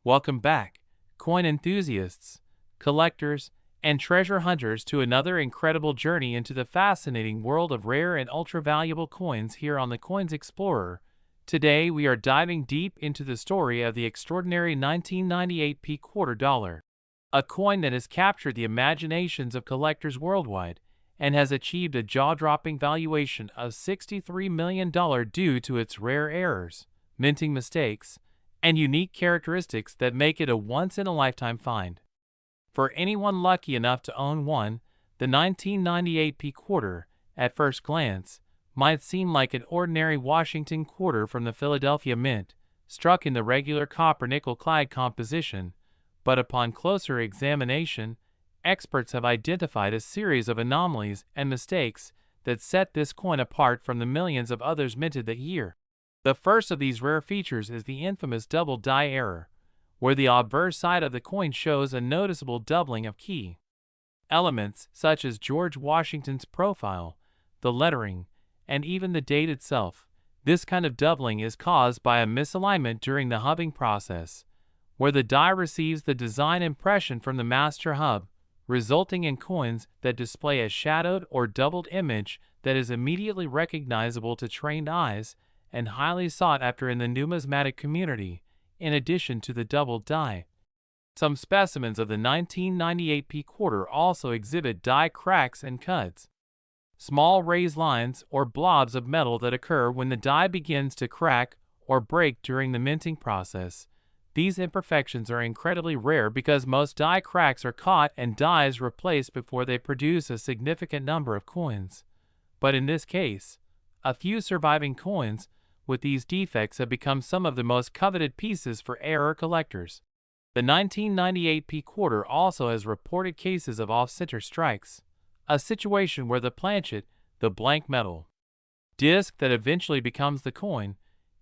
Welcome back, coin enthusiasts, collectors, and treasure hunters to another incredible journey into the fascinating world of rare and ultra-valuable coins here on the Coins Explorer. Today we are diving deep into the story of the extraordinary 1998 p quarter dollar, a coin that has captured the imaginations of collectors worldwide and has achieved a jaw-dropping valuation of $63 million due to its rare errors, minting mistakes, and unique characteristics that make it a once-in-a-lifetime find. For anyone lucky enough to own one, the 1998 p quarter, at first glance, might seem like an ordinary Washington quarter from the Philadelphia Mint, struck in the regular copper-nickel clad composition, but upon closer examination, experts have identified a series of anomalies and mistakes that set this coin apart from the millions of others minted that year. The first of these rare features is the infamous double die error, where the obverse side of the coin shows a noticeable doubling of key elements such as George Washington's profile, the lettering, and even the date itself. This kind of doubling is caused by a misalignment during the hubbing process, where the die receives the design impression from the master hub, resulting in coins that display a shadowed or doubled image that is immediately recognizable to trained eyes and highly sought after in the numismatic community, in addition to the doubled die. Some specimens of the 1998 p quarter also exhibit die cracks and cuts, small raised lines or blobs of metal that occur when the die begins to crack or break during the minting process. These imperfections are incredibly rare because most die cracks are caught and dies replaced before they produce a significant number of coins. But in this case, a few surviving coins with these defects have become some of the most coveted pieces for error collectors. The 1998 p quarter also has reported cases of off-center strikes, a situation where the planchet, the blank metal disc that eventually becomes the coin,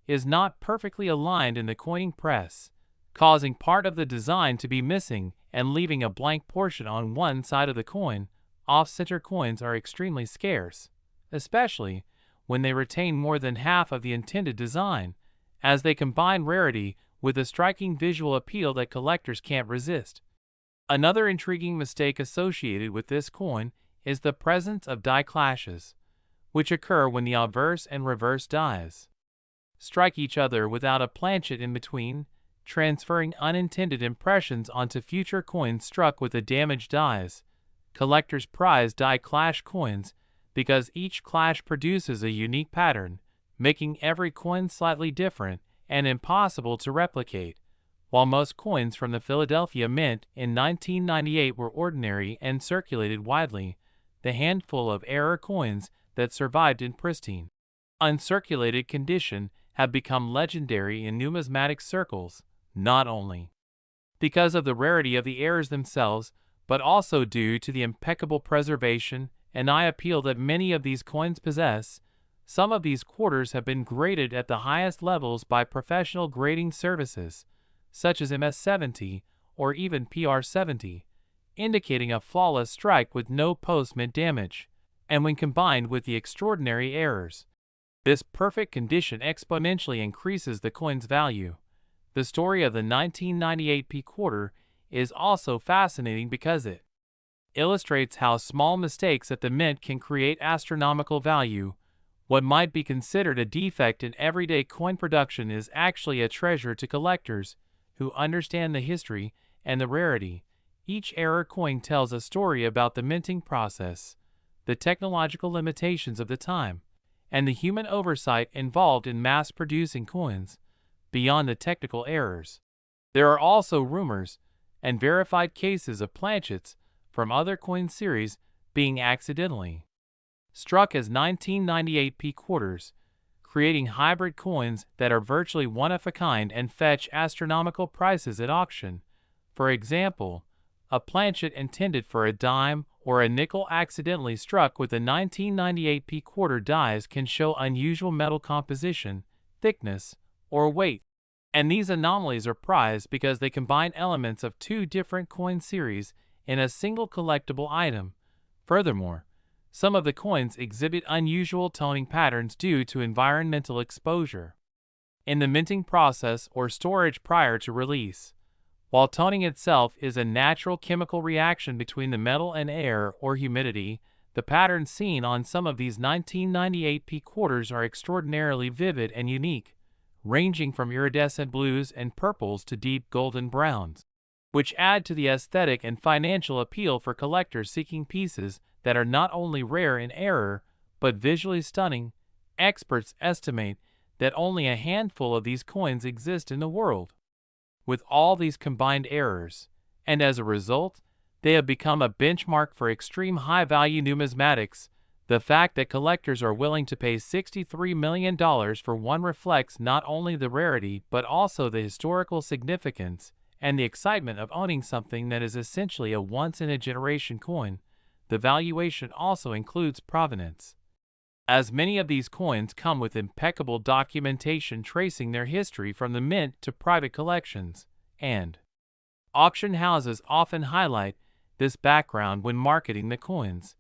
is not perfectly aligned in the coining press, causing part of the design to be missing and leaving a blank portion on one side of the coin. Off-center coins are extremely scarce, especially when they retain more than half of the intended design, as they combine rarity with a striking visual appeal that collectors can't resist. Another intriguing mistake associated with this coin is the presence of die clashes, which occur when the obverse and reverse dies strike each other without a planchet in between, transferring unintended impressions onto future coins struck with the damaged dies. Collectors prize die clash coins because each clash produces a unique pattern, making every coin slightly different and impossible to replicate. While most coins from the Philadelphia Mint in 1998 were ordinary and circulated widely, the handful of error coins that survived in pristine, uncirculated condition have become legendary in numismatic circles, not only because of the rarity of the errors themselves, but also due to the impeccable preservation and eye appeal that many of these coins possess. Some of these quarters have been graded at the highest levels by professional grading services, such as MS-70 or even PR-70, indicating a flawless strike with no post-mint damage. And when combined with the extraordinary errors, this perfect condition exponentially increases the coin's value. The story of the 1998 p quarter is also fascinating because it illustrates how small mistakes at the mint can create astronomical value. What might be considered a defect in everyday coin production is actually a treasure to collectors who understand the history and the rarity. Each error coin tells a story about the minting process, the technological limitations of the time, and the human oversight involved in mass-producing coins. Beyond the technical errors, there are also rumors and verified cases of planchets from other coin series being accidentally struck as 1998 p quarters, creating hybrid coins that are virtually one-of-a-kind and fetch astronomical prices at auction. For example, a planchet intended for a dime or a nickel accidentally struck with the 1998 p quarter dies can show unusual metal composition, thickness, or weight. And these anomalies are prized because they combine elements of two different coin series in a single collectible item. Furthermore, some of the coins exhibit unusual toning patterns due to environmental exposure in the minting process or storage prior to release. While toning itself is a natural chemical reaction between the metal and air or humidity, the patterns seen on some of these 1998 P quarters are extraordinarily vivid and unique, ranging from iridescent blues and purples to deep golden browns, which add to the aesthetic and financial appeal for collectors seeking pieces that are not only rare in error, but visually stunning. Experts estimate that only a handful of these coins exist in the world, with all these combined errors, and as a result, they have become a benchmark for extreme high-value numismatics. The fact that collectors are willing to pay $63 million for one reflects not only the rarity but also the historical significance and the excitement of owning something that is essentially a once-in-a-generation coin. The valuation also includes provenance, as many of these coins come with impeccable documentation tracing their history from the mint to private collections, and auction houses often highlight this background when marketing the coins,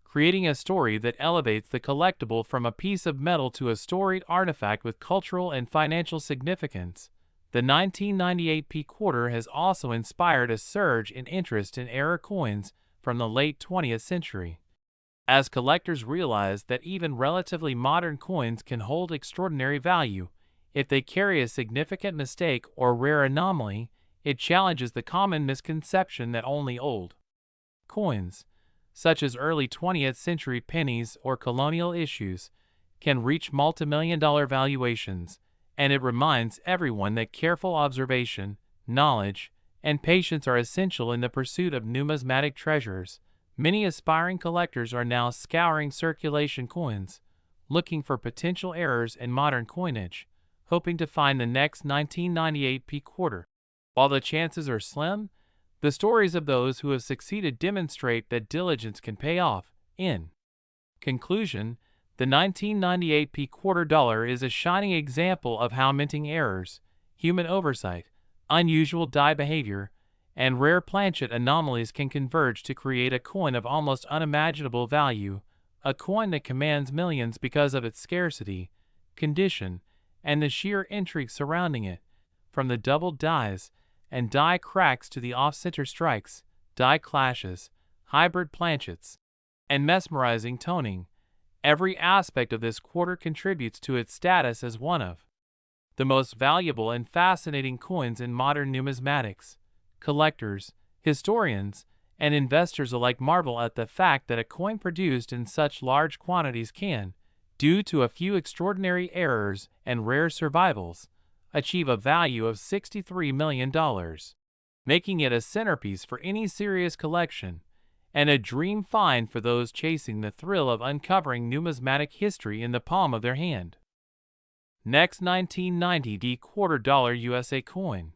creating a story that elevates the collectible from a piece of metal to a storied artifact with cultural and financial significance. The 1998 P quarter has also inspired a surge in interest in error coins from the late 20th century, as collectors realize that even relatively modern coins can hold extraordinary value. If they carry a significant mistake or rare anomaly, it challenges the common misconception that only old coins, such as early 20th century pennies or colonial issues, can reach multimillion-dollar valuations, and it reminds everyone that careful observation, knowledge, and patience are essential in the pursuit of numismatic treasures. Many aspiring collectors are now scouring circulation coins, looking for potential errors in modern coinage, hoping to find the next 1998 P quarter. While the chances are slim, the stories of those who have succeeded demonstrate that diligence can pay off. In conclusion, the 1998 P quarter dollar is a shining example of how minting errors, human oversight, unusual die behavior, and rare planchet anomalies can converge to create a coin of almost unimaginable value, a coin that commands millions because of its scarcity, condition, and the sheer intrigue surrounding it. From the doubled dies and die cracks to the off-center strikes, die clashes, hybrid planchets, and mesmerizing toning, every aspect of this quarter contributes to its status as one of the most valuable and fascinating coins in modern numismatics. Collectors, historians, and investors alike marvel at the fact that a coin produced in such large quantities can, due to a few extraordinary errors and rare survivals, achieve a value of $63 million, making it a centerpiece for any serious collection, and a dream find for those chasing the thrill of uncovering numismatic history in the palm of their hand. Next, 1990 D quarter dollar USA coin.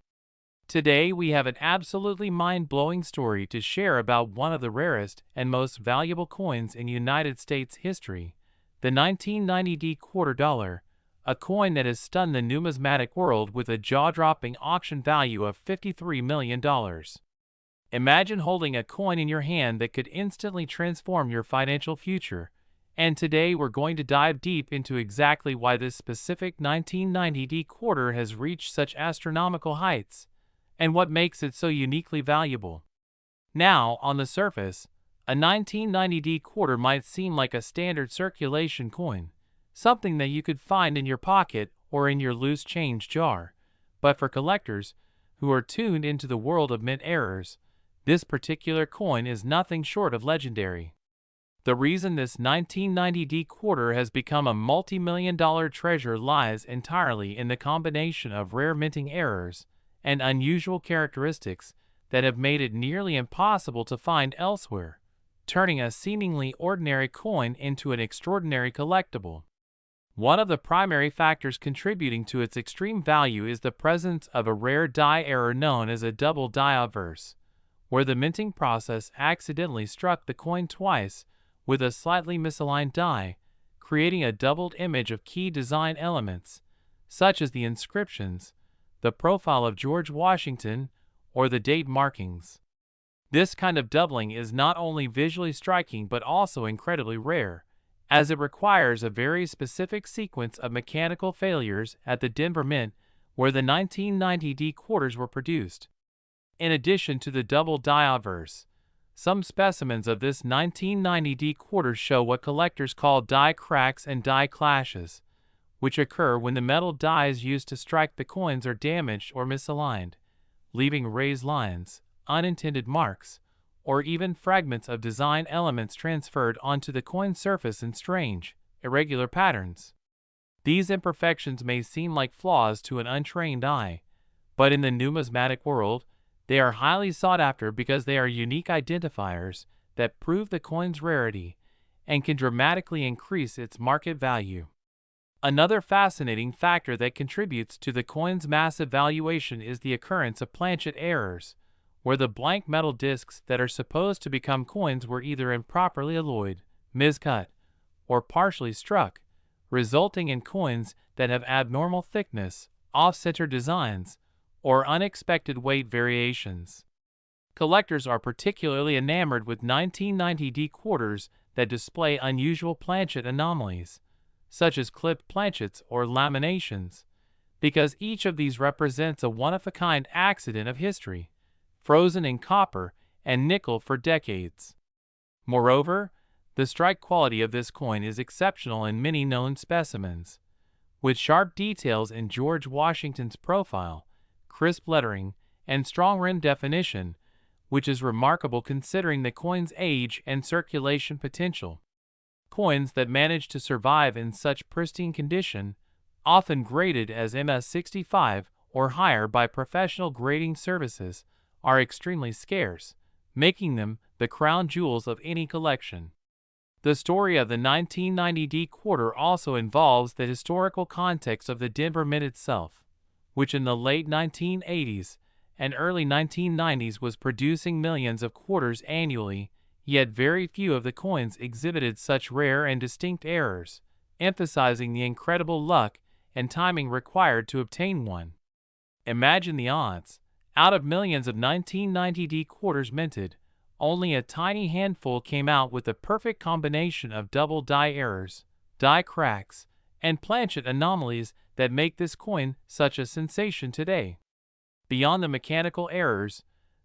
Today we have an absolutely mind-blowing story to share about one of the rarest and most valuable coins in United States history, the 1990 D quarter dollar, a coin that has stunned the numismatic world with a jaw-dropping auction value of $53 million. Imagine holding a coin in your hand that could instantly transform your financial future, and today we're going to dive deep into exactly why this specific 1990 D quarter has reached such astronomical heights, and what makes it so uniquely valuable. Now, on the surface, a 1990 D quarter might seem like a standard circulation coin, something that you could find in your pocket or in your loose change jar. But for collectors who are tuned into the world of mint errors, this particular coin is nothing short of legendary. The reason this 1990 D quarter has become a multi-million-dollar treasure lies entirely in the combination of rare minting errors and unusual characteristics that have made it nearly impossible to find elsewhere, turning a seemingly ordinary coin into an extraordinary collectible. One of the primary factors contributing to its extreme value is the presence of a rare die error known as a double die obverse, where the minting process accidentally struck the coin twice with a slightly misaligned die, creating a doubled image of key design elements, such as the inscriptions, the profile of George Washington, or the date markings. This kind of doubling is not only visually striking but also incredibly rare, as it requires a very specific sequence of mechanical failures at the Denver Mint, where the 1990 D quarters were produced. In addition to the double die obverse, some specimens of this 1990 D quarter show what collectors call die cracks and die clashes, which occur when the metal dies used to strike the coins are damaged or misaligned, leaving raised lines, unintended marks, or even fragments of design elements transferred onto the coin surface in strange, irregular patterns. These imperfections may seem like flaws to an untrained eye, but in the numismatic world, they are highly sought after because they are unique identifiers that prove the coin's rarity and can dramatically increase its market value. Another fascinating factor that contributes to the coin's massive valuation is the occurrence of planchet errors, where the blank metal discs that are supposed to become coins were either improperly alloyed, miscut, or partially struck, resulting in coins that have abnormal thickness, off-center designs, or unexpected weight variations. Collectors are particularly enamored with 1990 D quarters that display unusual planchet anomalies, such as clipped planchets or laminations, because each of these represents a one-of-a-kind accident of history, frozen in copper and nickel for decades. Moreover, the strike quality of this coin is exceptional in many known specimens, with sharp details in George Washington's profile, crisp lettering, and strong rim definition, which is remarkable considering the coin's age and circulation potential. Coins that manage to survive in such pristine condition, often graded as MS65 or higher by professional grading services, are extremely scarce, making them the crown jewels of any collection. The story of the 1990 D quarter also involves the historical context of the Denver Mint itself, which in the late 1980s and early 1990s was producing millions of quarters annually, yet very few of the coins exhibited such rare and distinct errors, emphasizing the incredible luck and timing required to obtain one. Imagine the odds. Out of millions of 1990 D quarters minted, only a tiny handful came out with the perfect combination of double die errors, die cracks, and planchet anomalies that make this coin such a sensation today. Beyond the mechanical errors,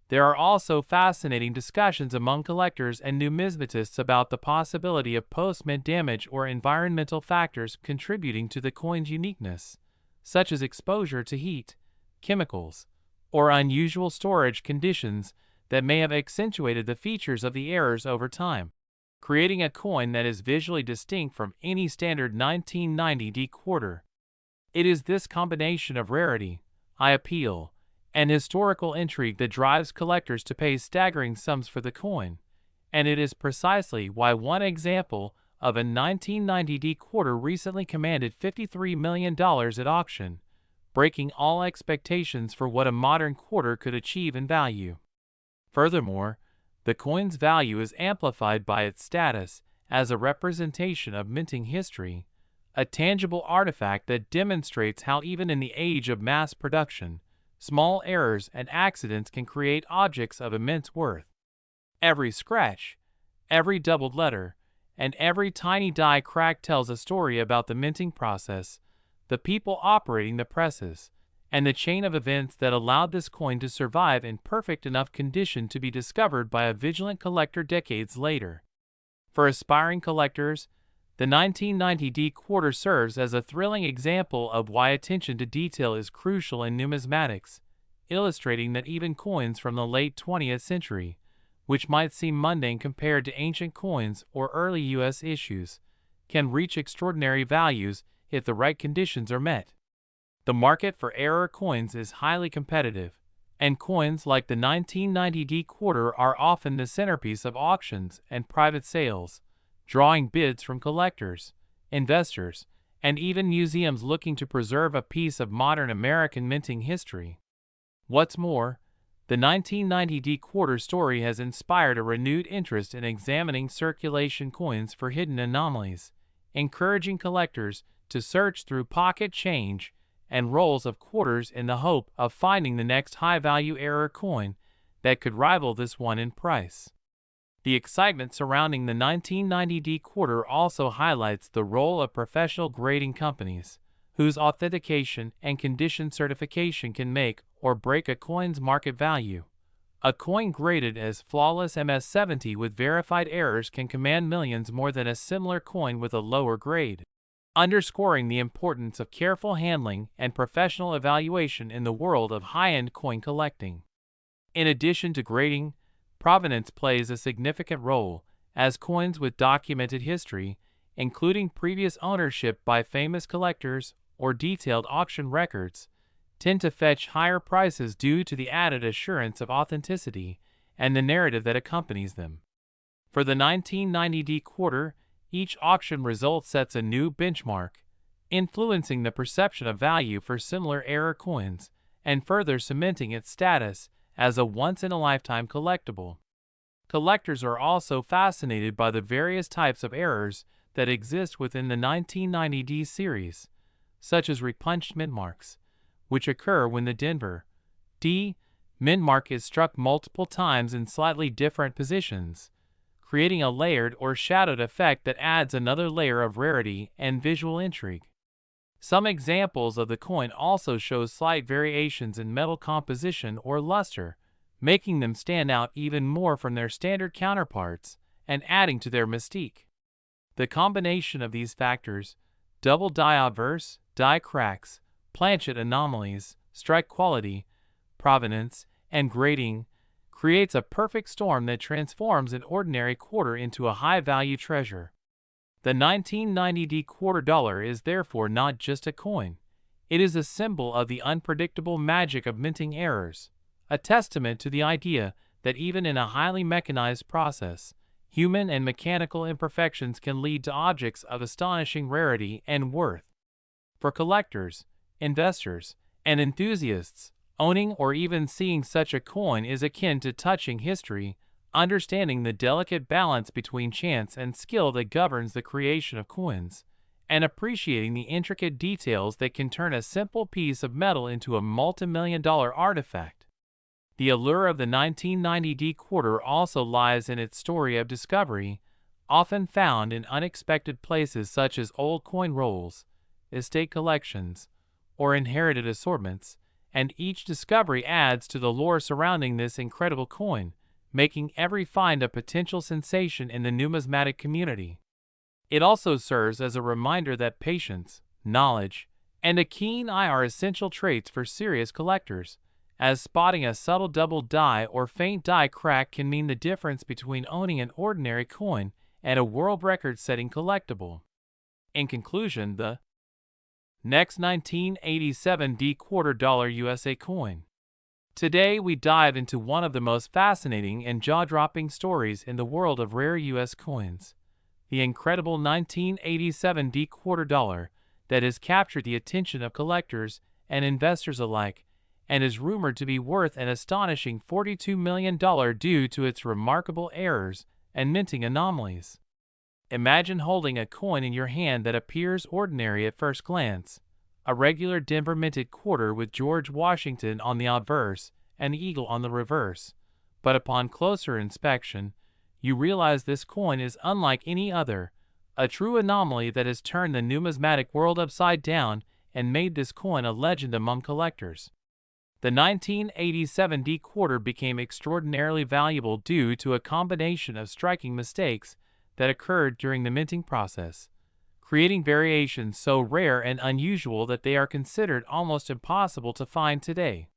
there are also fascinating discussions among collectors and numismatists about the possibility of post-mint damage or environmental factors contributing to the coin's uniqueness, such as exposure to heat, chemicals, or unusual storage conditions that may have accentuated the features of the errors over time, creating a coin that is visually distinct from any standard 1990 D quarter. It is this combination of rarity, eye appeal, and historical intrigue that drives collectors to pay staggering sums for the coin, and it is precisely why one example of a 1990 D quarter recently commanded $53 million at auction, breaking all expectations for what a modern quarter could achieve in value. Furthermore, the coin's value is amplified by its status as a representation of minting history, a tangible artifact that demonstrates how even in the age of mass production, small errors and accidents can create objects of immense worth. Every scratch, every doubled letter, and every tiny die crack tells a story about the minting process, the people operating the presses, and the chain of events that allowed this coin to survive in perfect enough condition to be discovered by a vigilant collector decades later. For aspiring collectors, the 1990 D quarter serves as a thrilling example of why attention to detail is crucial in numismatics, illustrating that even coins from the late 20th century, which might seem mundane compared to ancient coins or early U.S. issues, can reach extraordinary values if the right conditions are met. The market for error coins is highly competitive, and coins like the 1990 D quarter are often the centerpiece of auctions and private sales, drawing bids from collectors, investors, and even museums looking to preserve a piece of modern American minting history. What's more, the 1990 D quarter story has inspired a renewed interest in examining circulation coins for hidden anomalies, encouraging collectors to search through pocket change and rolls of quarters in the hope of finding the next high-value error coin that could rival this one in price. The excitement surrounding the 1990 D quarter also highlights the role of professional grading companies, whose authentication and condition certification can make or break a coin's market value. A coin graded as flawless MS-70 with verified errors can command millions more than a similar coin with a lower grade, underscoring the importance of careful handling and professional evaluation in the world of high-end coin collecting. In addition to grading, provenance plays a significant role, as coins with documented history, including previous ownership by famous collectors or detailed auction records, tend to fetch higher prices due to the added assurance of authenticity and the narrative that accompanies them. For the 1990D quarter, each auction result sets a new benchmark, influencing the perception of value for similar era coins and further cementing its status as a once-in-a-lifetime collectible. Collectors are also fascinated by the various types of errors that exist within the 1990D series, such as repunched mint marks, which occur when the Denver D mint mark is struck multiple times in slightly different positions, creating a layered or shadowed effect that adds another layer of rarity and visual intrigue. Some examples of the coin also show slight variations in metal composition or luster, making them stand out even more from their standard counterparts and adding to their mystique. The combination of these factors, double die obverse, die cracks, planchet anomalies, strike quality, provenance, and grading, creates a perfect storm that transforms an ordinary quarter into a high-value treasure. The 1990D quarter dollar is therefore not just a coin. It is a symbol of the unpredictable magic of minting errors, a testament to the idea that even in a highly mechanized process, human and mechanical imperfections can lead to objects of astonishing rarity and worth. For collectors, investors, and enthusiasts, owning or even seeing such a coin is akin to touching history, understanding the delicate balance between chance and skill that governs the creation of coins, and appreciating the intricate details that can turn a simple piece of metal into a multi-million-dollar artifact. The allure of the 1990D quarter also lies in its story of discovery, often found in unexpected places such as old coin rolls, estate collections, or inherited assortments, and each discovery adds to the lore surrounding this incredible coin, making every find a potential sensation in the numismatic community. It also serves as a reminder that patience, knowledge, and a keen eye are essential traits for serious collectors, as spotting a subtle double die or faint die crack can mean the difference between owning an ordinary coin and a world record-setting collectible. In conclusion, the next 1987D quarter dollar USA coin. Today we dive into one of the most fascinating and jaw-dropping stories in the world of rare US coins, the incredible 1987D quarter dollar that has captured the attention of collectors and investors alike and is rumored to be worth an astonishing $42 million due to its remarkable errors and minting anomalies. Imagine holding a coin in your hand that appears ordinary at first glance, a regular Denver minted quarter with George Washington on the obverse and the eagle on the reverse, but upon closer inspection, you realize this coin is unlike any other, a true anomaly that has turned the numismatic world upside down and made this coin a legend among collectors. The 1987D quarter became extraordinarily valuable due to a combination of striking mistakes that occurred during the minting process, creating variations so rare and unusual that they are considered almost impossible to find today.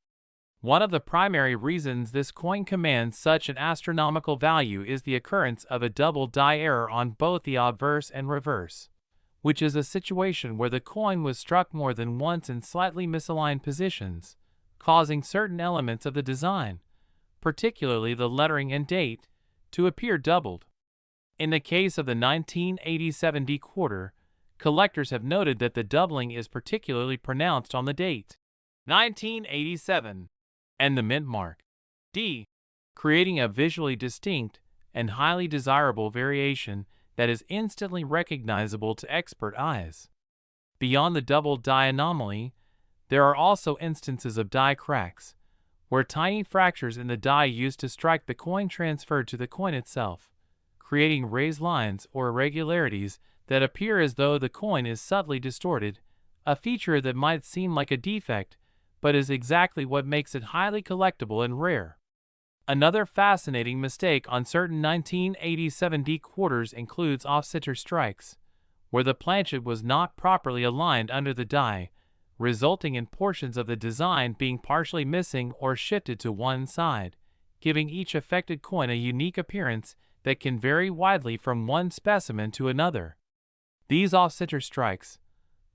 One of the primary reasons this coin commands such an astronomical value is the occurrence of a double die error on both the obverse and reverse, which is a situation where the coin was struck more than once in slightly misaligned positions, causing certain elements of the design, particularly the lettering and date, to appear doubled. In the case of the 1987D quarter, collectors have noted that the doubling is particularly pronounced on the date, 1987, and the mint mark, D, creating a visually distinct and highly desirable variation that is instantly recognizable to expert eyes. Beyond the double die anomaly, there are also instances of die cracks, where tiny fractures in the die used to strike the coin transferred to the coin itself, creating raised lines or irregularities that appear as though the coin is subtly distorted, a feature that might seem like a defect, but is exactly what makes it highly collectible and rare. Another fascinating mistake on certain 1987 D quarters includes off-center strikes, where the planchet was not properly aligned under the die, resulting in portions of the design being partially missing or shifted to one side, giving each affected coin a unique appearance that can vary widely from one specimen to another. These off-center strikes,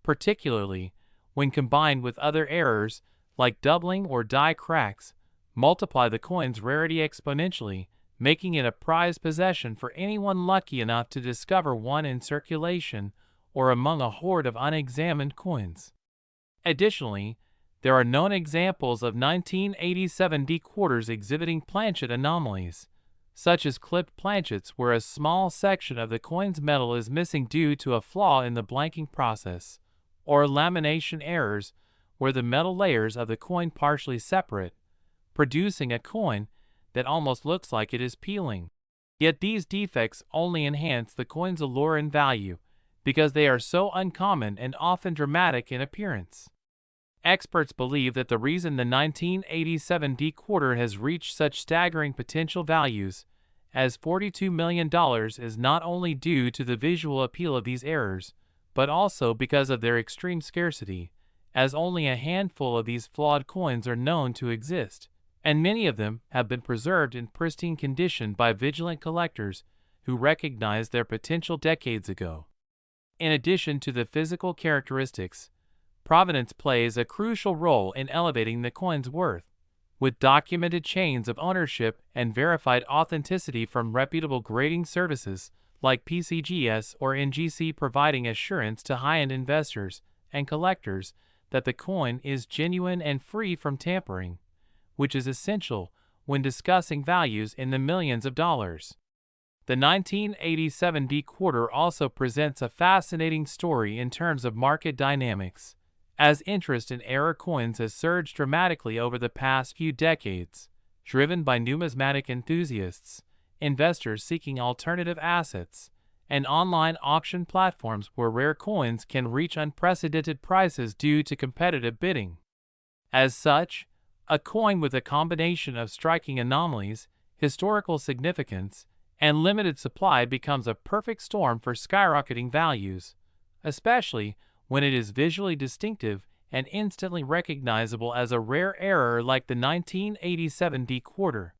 particularly when combined with other errors like doubling or die cracks, multiply the coin's rarity exponentially, making it a prized possession for anyone lucky enough to discover one in circulation or among a horde of unexamined coins. Additionally, there are known examples of 1987 D quarters exhibiting planchet anomalies, such as clipped planchets where a small section of the coin's metal is missing due to a flaw in the blanking process, or lamination errors where the metal layers of the coin partially separate, producing a coin that almost looks like it is peeling. Yet these defects only enhance the coin's allure and value because they are so uncommon and often dramatic in appearance. Experts believe that the reason the 1987 D quarter has reached such staggering potential values as $42 million is not only due to the visual appeal of these errors, but also because of their extreme scarcity, as only a handful of these flawed coins are known to exist, and many of them have been preserved in pristine condition by vigilant collectors who recognized their potential decades ago. In addition to the physical characteristics, provenance plays a crucial role in elevating the coin's worth, with documented chains of ownership and verified authenticity from reputable grading services like PCGS or NGC providing assurance to high-end investors and collectors that the coin is genuine and free from tampering, which is essential when discussing values in the millions of dollars. The 1987 D quarter also presents a fascinating story in terms of market dynamics, as interest in error coins has surged dramatically over the past few decades, driven by numismatic enthusiasts, investors seeking alternative assets, and online auction platforms where rare coins can reach unprecedented prices due to competitive bidding. As such, a coin with a combination of striking anomalies, historical significance, and limited supply becomes a perfect storm for skyrocketing values, especially when it is visually distinctive and instantly recognizable as a rare error like the 1987 D quarter.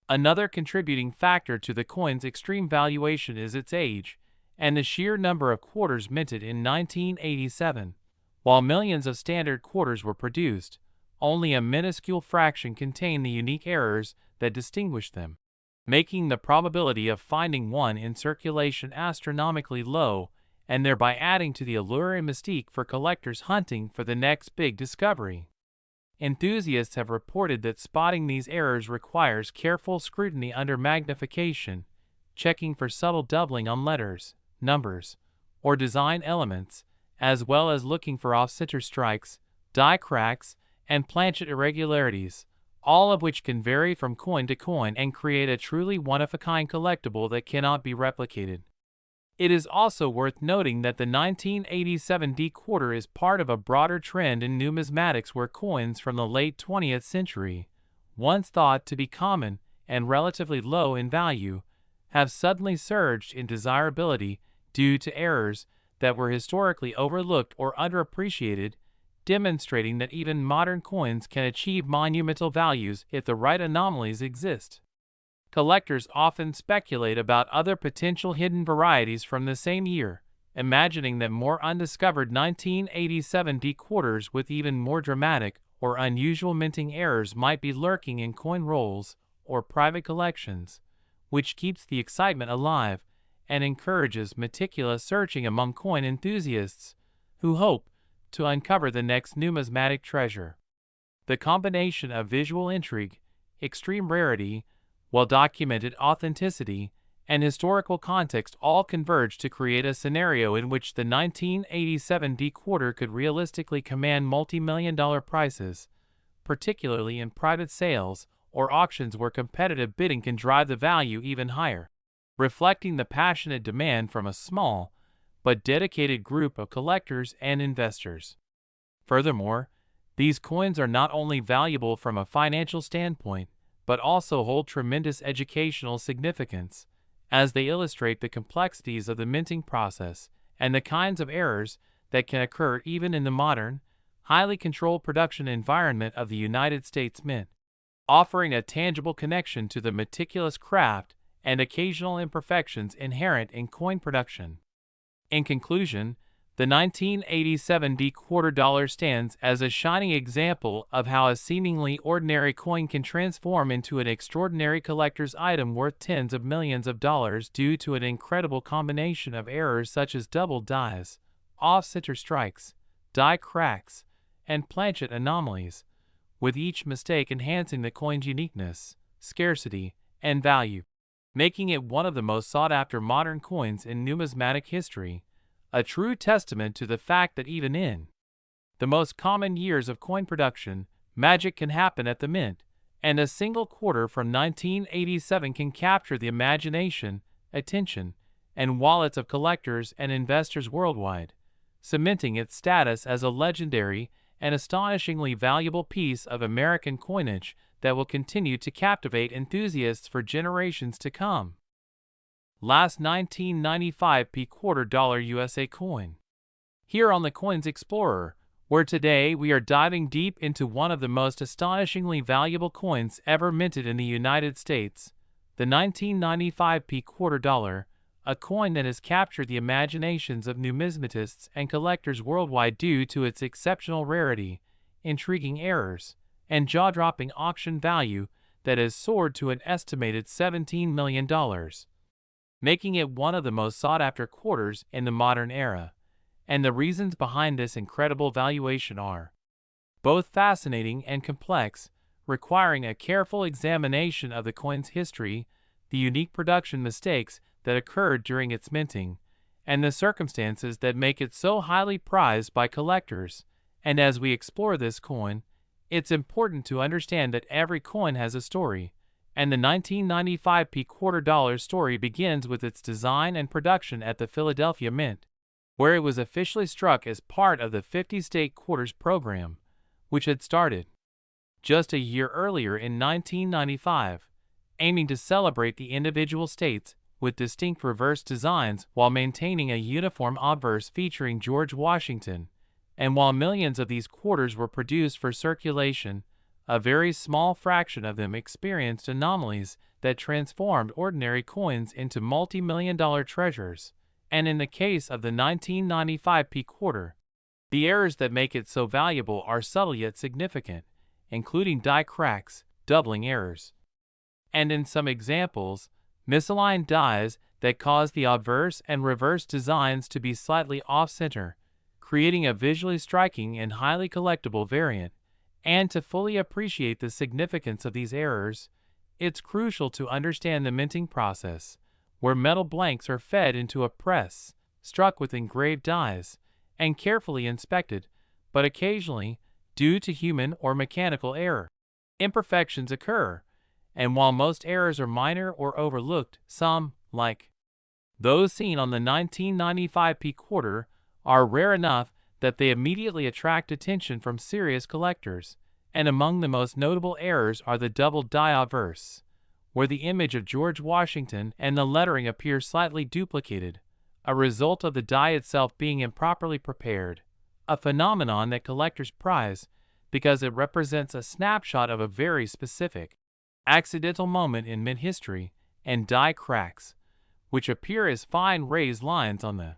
Another contributing factor to the coin's extreme valuation is its age and the sheer number of quarters minted in 1987. While millions of standard quarters were produced, only a minuscule fraction contain the unique errors that distinguish them, making the probability of finding one in circulation astronomically low and thereby adding to the allure and mystique for collectors hunting for the next big discovery. Enthusiasts have reported that spotting these errors requires careful scrutiny under magnification, checking for subtle doubling on letters, numbers, or design elements, as well as looking for off-center strikes, die cracks, and planchet irregularities, all of which can vary from coin to coin and create a truly one-of-a-kind collectible that cannot be replicated. It is also worth noting that the 1987 D quarter is part of a broader trend in numismatics where coins from the late 20th century, once thought to be common and relatively low in value, have suddenly surged in desirability due to errors that were historically overlooked or underappreciated, demonstrating that even modern coins can achieve monumental values if the right anomalies exist. Collectors often speculate about other potential hidden varieties from the same year, imagining that more undiscovered 1987 D quarters with even more dramatic or unusual minting errors might be lurking in coin rolls or private collections, which keeps the excitement alive and encourages meticulous searching among coin enthusiasts who hope to uncover the next numismatic treasure. The combination of visual intrigue, extreme rarity, well-documented authenticity, and historical context all converge to create a scenario in which the 1987 D quarter could realistically command multi-million-dollar prices, particularly in private sales or auctions where competitive bidding can drive the value even higher, reflecting the passionate demand from a small but dedicated group of collectors and investors. Furthermore, these coins are not only valuable from a financial standpoint, but also hold tremendous educational significance, as they illustrate the complexities of the minting process and the kinds of errors that can occur even in the modern, highly controlled production environment of the United States Mint, offering a tangible connection to the meticulous craft and occasional imperfections inherent in coin production. In conclusion, the 1987 quarter dollar stands as a shining example of how a seemingly ordinary coin can transform into an extraordinary collector's item worth tens of millions of dollars due to an incredible combination of errors such as double dies, off-center strikes, die cracks, and planchet anomalies, with each mistake enhancing the coin's uniqueness, scarcity, and value, making it one of the most sought-after modern coins in numismatic history. A true testament to the fact that even in the most common years of coin production, magic can happen at the mint, and a single quarter from 1987 can capture the imagination, attention, and wallets of collectors and investors worldwide, cementing its status as a legendary and astonishingly valuable piece of American coinage that will continue to captivate enthusiasts for generations to come. Last 1995 quarter dollar USA coin. Here on the Coins Explorer, where today we are diving deep into one of the most astonishingly valuable coins ever minted in the United States, the 1995 quarter dollar, a coin that has captured the imaginations of numismatists and collectors worldwide due to its exceptional rarity, intriguing errors, and jaw-dropping auction value that has soared to an estimated $17 million. Making it one of the most sought-after quarters in the modern era. And the reasons behind this incredible valuation are both fascinating and complex, requiring a careful examination of the coin's history, the unique production mistakes that occurred during its minting, and the circumstances that make it so highly prized by collectors. And as we explore this coin, it's important to understand that every coin has a story, and the 1995 quarter dollar story begins with its design and production at the Philadelphia Mint, where it was officially struck as part of the 50-state quarters program, which had started just a year earlier in 1995, aiming to celebrate the individual states with distinct reverse designs while maintaining a uniform obverse featuring George Washington. And while millions of these quarters were produced for circulation, a very small fraction of them experienced anomalies that transformed ordinary coins into multi-million-dollar treasures. And in the case of the 1995 quarter, the errors that make it so valuable are subtle yet significant, including die cracks, doubling errors, and in some examples, misaligned dies that cause the obverse and reverse designs to be slightly off-center, creating a visually striking and highly collectible variant. And to fully appreciate the significance of these errors, it's crucial to understand the minting process, where metal blanks are fed into a press, struck with engraved dies, and carefully inspected, but occasionally, due to human or mechanical error, imperfections occur, and while most errors are minor or overlooked, some, like those seen on the 1995 quarter, are rare enough that they immediately attract attention from serious collectors, and among the most notable errors are the double die obverse, where the image of George Washington and the lettering appear slightly duplicated, a result of the die itself being improperly prepared, a phenomenon that collectors prize because it represents a snapshot of a very specific, accidental moment in mint history, and die cracks, which appear as fine raised lines on the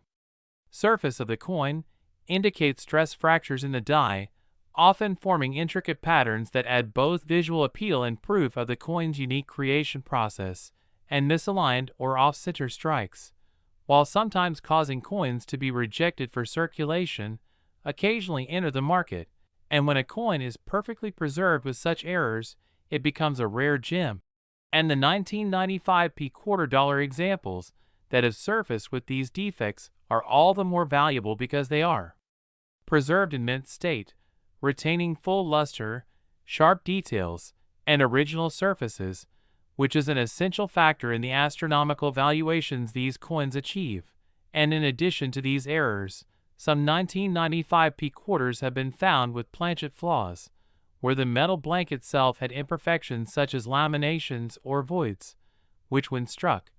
surface of the coin, indicate stress fractures in the die, often forming intricate patterns that add both visual appeal and proof of the coin's unique creation process, and misaligned or off-center strikes, while sometimes causing coins to be rejected for circulation, occasionally enter the market, and when a coin is perfectly preserved with such errors, it becomes a rare gem. And the 1995 quarter dollar examples that have surfaced with these defects are all the more valuable because they are preserved in mint state, retaining full luster, sharp details, and original surfaces, which is an essential factor in the astronomical valuations these coins achieve. And in addition to these errors, some 1995 quarters have been found with planchet flaws, where the metal blank itself had imperfections such as laminations or voids, which when struck,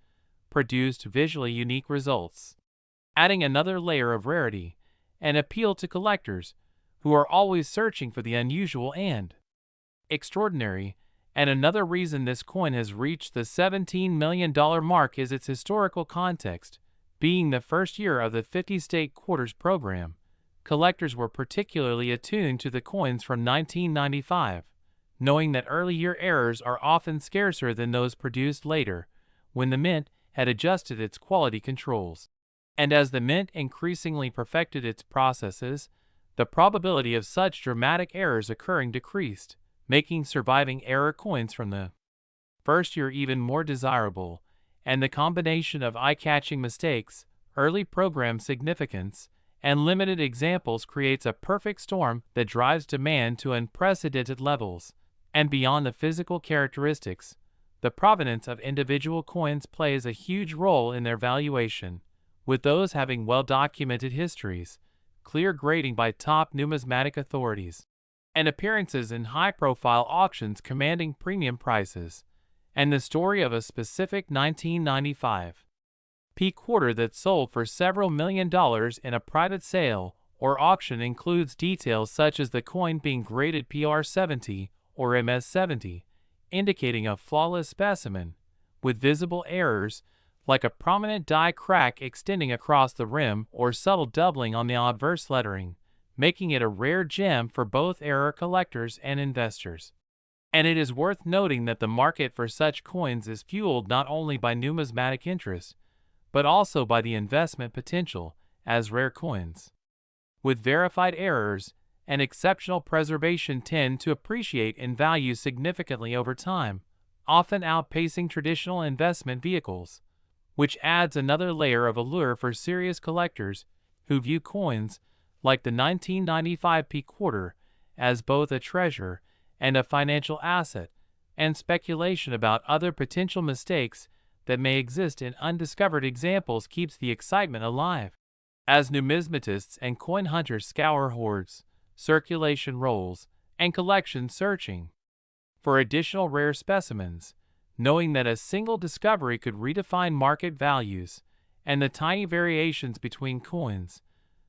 produced visually unique results, adding another layer of rarity and appeal to collectors who are always searching for the unusual and extraordinary. And another reason this coin has reached the $17 million mark is its historical context. Being the first year of the 50-state quarters program, collectors were particularly attuned to the coins from 1995, knowing that early year errors are often scarcer than those produced later, when the mint had adjusted its quality controls. And as the mint increasingly perfected its processes, the probability of such dramatic errors occurring decreased, making surviving error coins from the first year even more desirable. And the combination of eye-catching mistakes, early program significance, and limited examples creates a perfect storm that drives demand to unprecedented levels. And beyond the physical characteristics, the provenance of individual coins plays a huge role in their valuation, with those having well-documented histories, clear grading by top numismatic authorities, and appearances in high-profile auctions commanding premium prices. And the story of a specific 1995 P quarter that sold for several $1 million in a private sale or auction includes details such as the coin being graded PR70 or MS70, indicating a flawless specimen, with visible errors like a prominent die crack extending across the rim or subtle doubling on the obverse lettering, making it a rare gem for both error collectors and investors. And it is worth noting that the market for such coins is fueled not only by numismatic interest, but also by the investment potential as rare coins, with verified errors and exceptional preservation, tend to appreciate in value significantly over time, often outpacing traditional investment vehicles, which adds another layer of allure for serious collectors who view coins like the 1995 P quarter as both a treasure and a financial asset, and speculation about other potential mistakes that may exist in undiscovered examples keeps the excitement alive. As numismatists and coin hunters scour hoards, circulation rolls, and collections searching for additional rare specimens, knowing that a single discovery could redefine market values, and the tiny variations between coins,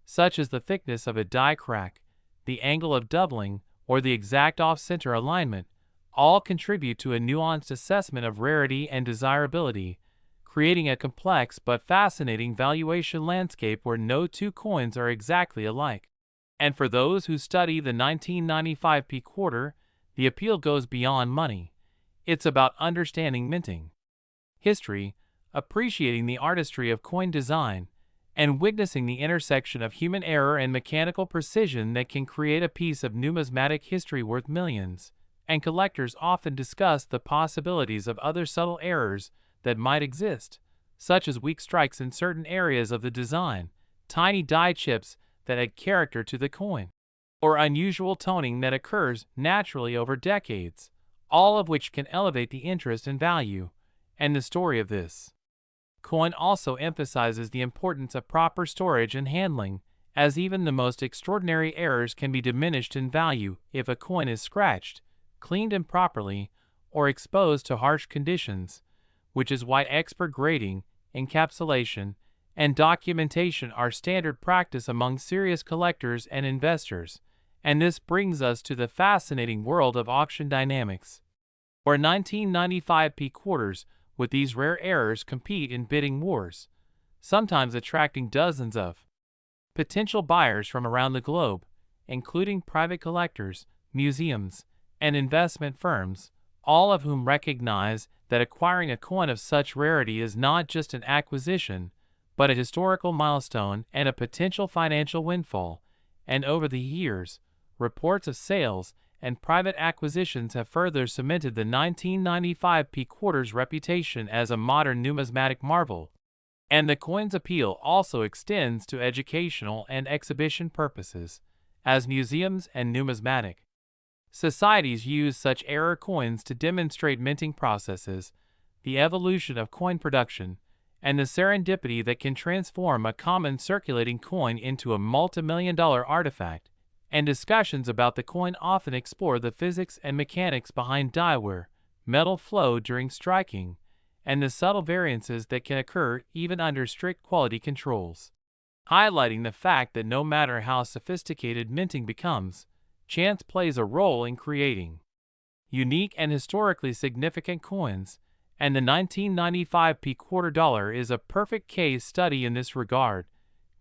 such as the thickness of a die crack, the angle of doubling, or the exact off-center alignment, all contribute to a nuanced assessment of rarity and desirability, creating a complex but fascinating valuation landscape where no two coins are exactly alike. And for those who study the 1995 P quarter, the appeal goes beyond money. It's about understanding minting history, appreciating the artistry of coin design, and witnessing the intersection of human error and mechanical precision that can create a piece of numismatic history worth millions. And collectors often discuss the possibilities of other subtle errors that might exist, such as weak strikes in certain areas of the design, tiny die chips that add character to the coin, or unusual toning that occurs naturally over decades, all of which can elevate the interest and value. And the story of this coin also emphasizes the importance of proper storage and handling, as even the most extraordinary errors can be diminished in value if a coin is scratched, cleaned improperly, or exposed to harsh conditions, which is why expert grading, encapsulation, and documentation are standard practice among serious collectors and investors. And this brings us to the fascinating world of auction dynamics, where 1995 P quarters with these rare errors compete in bidding wars, sometimes attracting dozens of potential buyers from around the globe, including private collectors, museums, and investment firms, all of whom recognize that acquiring a coin of such rarity is not just an acquisition, but a historical milestone and a potential financial windfall. And over the years, reports of sales and private acquisitions have further cemented the 1995 P quarter's reputation as a modern numismatic marvel. And the coin's appeal also extends to educational and exhibition purposes, as museums and numismatic societies use such error coins to demonstrate minting processes, the evolution of coin production, and the serendipity that can transform a common circulating coin into a multi-million-dollar artifact. and discussions about the coin often explore the physics and mechanics behind die wear, metal flow during striking, and the subtle variances that can occur even under strict quality controls, highlighting the fact that no matter how sophisticated minting becomes, chance plays a role in creating unique and historically significant coins, and the 1995 quarter dollar is a perfect case study in this regard,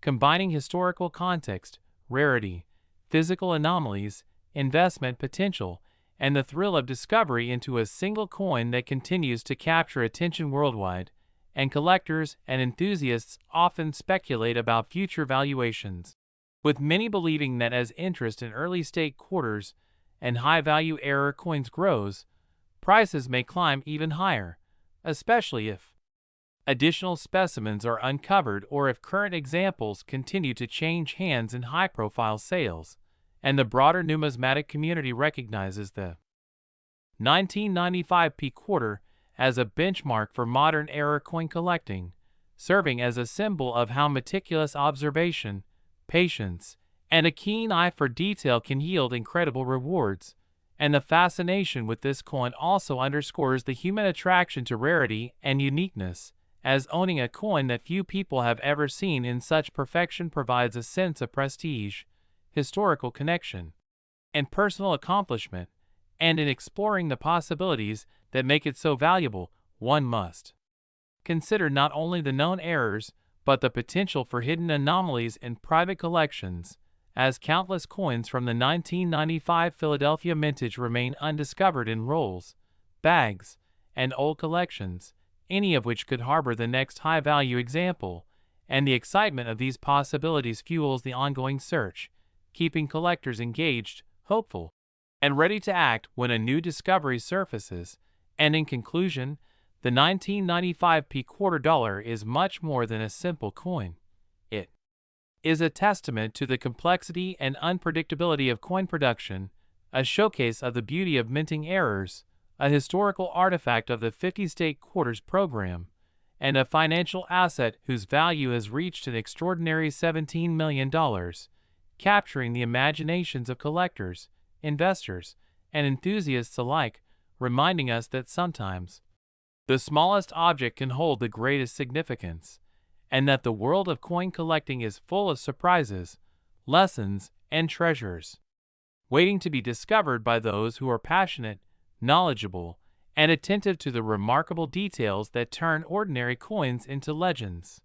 combining historical context, rarity, physical anomalies, investment potential, and the thrill of discovery into a single coin that continues to capture attention worldwide, and collectors and enthusiasts often speculate about future valuations, with many believing that as interest in early-stage quarters and high-value error coins grows, prices may climb even higher, especially if additional specimens are uncovered or if current examples continue to change hands in high-profile sales, and the broader numismatic community recognizes the 1995 quarter as a benchmark for modern era coin collecting, serving as a symbol of how meticulous observation, patience, and a keen eye for detail can yield incredible rewards. And the fascination with this coin also underscores the human attraction to rarity and uniqueness, as owning a coin that few people have ever seen in such perfection provides a sense of prestige, historical connection, and personal accomplishment, and in exploring the possibilities that make it so valuable, one must consider not only the known errors, but the potential for hidden anomalies in private collections, as countless coins from the 1995 Philadelphia mintage remain undiscovered in rolls, bags, and old collections, any of which could harbor the next high-value example, and the excitement of these possibilities fuels the ongoing search, keeping collectors engaged, hopeful, and ready to act when a new discovery surfaces. And in conclusion, the 1995 quarter dollar is much more than a simple coin. It is a testament to the complexity and unpredictability of coin production, a showcase of the beauty of minting errors, a historical artifact of the 50-state quarters program, and a financial asset whose value has reached an extraordinary $17 million, capturing the imaginations of collectors, investors, and enthusiasts alike, reminding us that sometimes the smallest object can hold the greatest significance, and that the world of coin collecting is full of surprises, lessons, and treasures, waiting to be discovered by those who are passionate, knowledgeable, and attentive to the remarkable details that turn ordinary coins into legends.